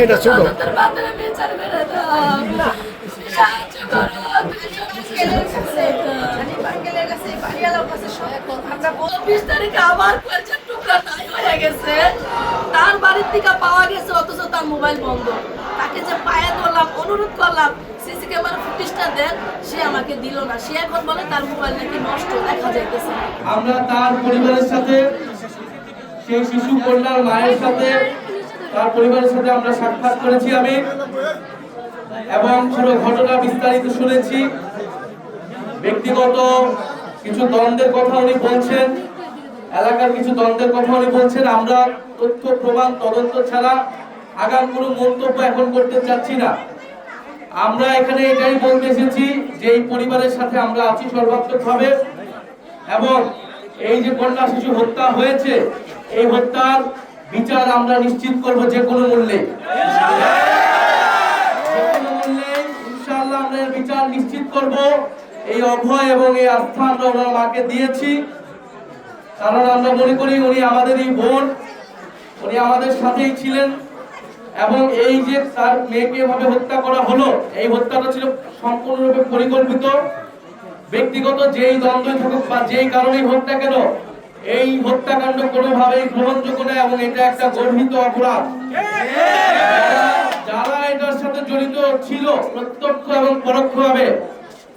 এটা ছোট তার বাড়ির থেকে পাওয়া গেছে, অথচ তার মোবাইল বন্ধ। তাকে যে পায়ে ধরলাম, অনুরোধ করলাম সিসি ক্যামেরা ফুটেজটা দেন, সে আমাকে দিল না। সে এখন বলে তার মোবাইল নাকি নষ্ট, দেখা যাইতেছে। আমরা তার পরিবারের সাথে, সেই শিশু কন্যার মায়ের সাথে, তার পরিবারের সাথে আমরা সাক্ষাৎ করেছি আমি, এবং পুরো ঘটনা বিস্তারিত শুনেছি। ব্যক্তিগত কিছু দ্বন্দ্বের কথা উনি বলছেন, এলাকার কিছু দ্বন্দ্বের কথা উনি বলছেন। আমরা তথ্য প্রমাণ তদন্ত ছাড়া আগাম কোনো মন্তব্য এখন করতে চাচ্ছি না। আমরা এখানে এটাই বলতে এসেছি যে এই পরিবারের সাথে আমরা আছি সর্বাত্মকভাবে, এবং এই যে কন্যা শিশু হত্যা হয়েছে, এই হত্যার বিচার আমরা নিশ্চিত করব যে কোনো মূল্যে। ইনশাআল্লাহ আমরা এর বিচার নিশ্চিত করব। এই অভয় এবং এই আস্থা আমরা ওনার মাকে দিয়েছি, কারণ আমরা মনে করি উনি আমাদের এই বোন, উনি আমাদের সাথেই ছিলেন। এবং এই যে তার মেয়েকে এভাবে হত্যা করা হলো, এই হত্যাটা ছিল সম্পূর্ণরূপে পরিকল্পিত। ব্যক্তিগত যেই দ্বন্দ্ব থাকুক বা যেই কারণেই হোক না কেন, এই হত্যাকাণ্ড কোনোভাবেই গ্রহণযোগ্য নয় এবং এটা একটা গর্হিত অপরাধ। যারা এটার সাথে জড়িত ছিল প্রত্যক্ষ এবং পরোক্ষভাবে,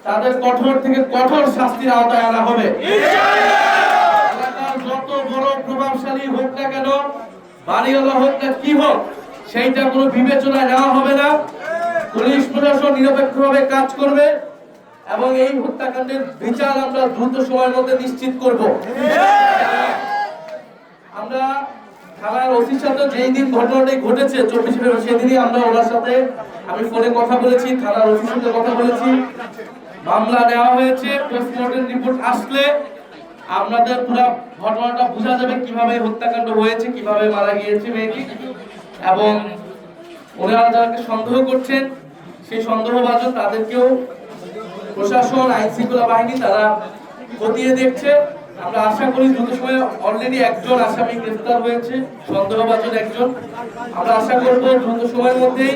তাদের কঠোর থেকে কঠোর শাস্তির আওতায় আনা হবে। এলাকার যত বড় প্রভাবশালী হোক না কেন, বাড়িওয়ালা হোক না কি হোক, সেইটা কোনো বিবেচনায় নেওয়া হবে না। পুলিশ প্রশাসন নিরপেক্ষভাবে কাজ করবে এবং এই হত্যাকাণ্ডের বিচার আমরা দ্রুত সময়ের মধ্যে নিশ্চিত করব। আমরা থানার ওসির সাথে যেই দিন ঘটনাটি ঘটেছে 24 ফেব্রুয়ারি, সেদিনই আমরা ওনার সাথে আমি ফোনে কথা বলেছি, থানার ওসির সাথে কথা বলেছি। মামলা নেওয়া হয়েছে। পোস্টমর্টেম রিপোর্ট আসলে আপনাদের পুরো ঘটনাটা বোঝা যাবে কিভাবে হত্যাকাণ্ড হয়েছে, কিভাবে মারা গিয়েছে মেয়েটি। এবং ওনারা যাদেরকে সন্দেহ করছেন, সেই সন্দেহভাজন তাদেরকেও প্রশাসন, আইন শৃঙ্খলা বাহিনী তারা খতিয়ে দেখছে। আমরা আশা করি দ্রুত সময়ে, অলরেডি একজন আসামি গ্রেফতার হয়েছে, সন্দেহভাজন একজন। আমরা আশা করব দ্রুত সময়ের মধ্যেই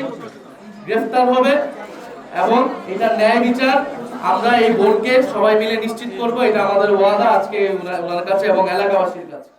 গ্রেফতার হবে এবং এটা ন্যায় বিচার আমরা এই বোনকে সবাই মিলে নিশ্চিত করব। এটা আমাদের ওয়াদা আজকে ওনার কাছে এবং এলাকাবাসীর কাছে।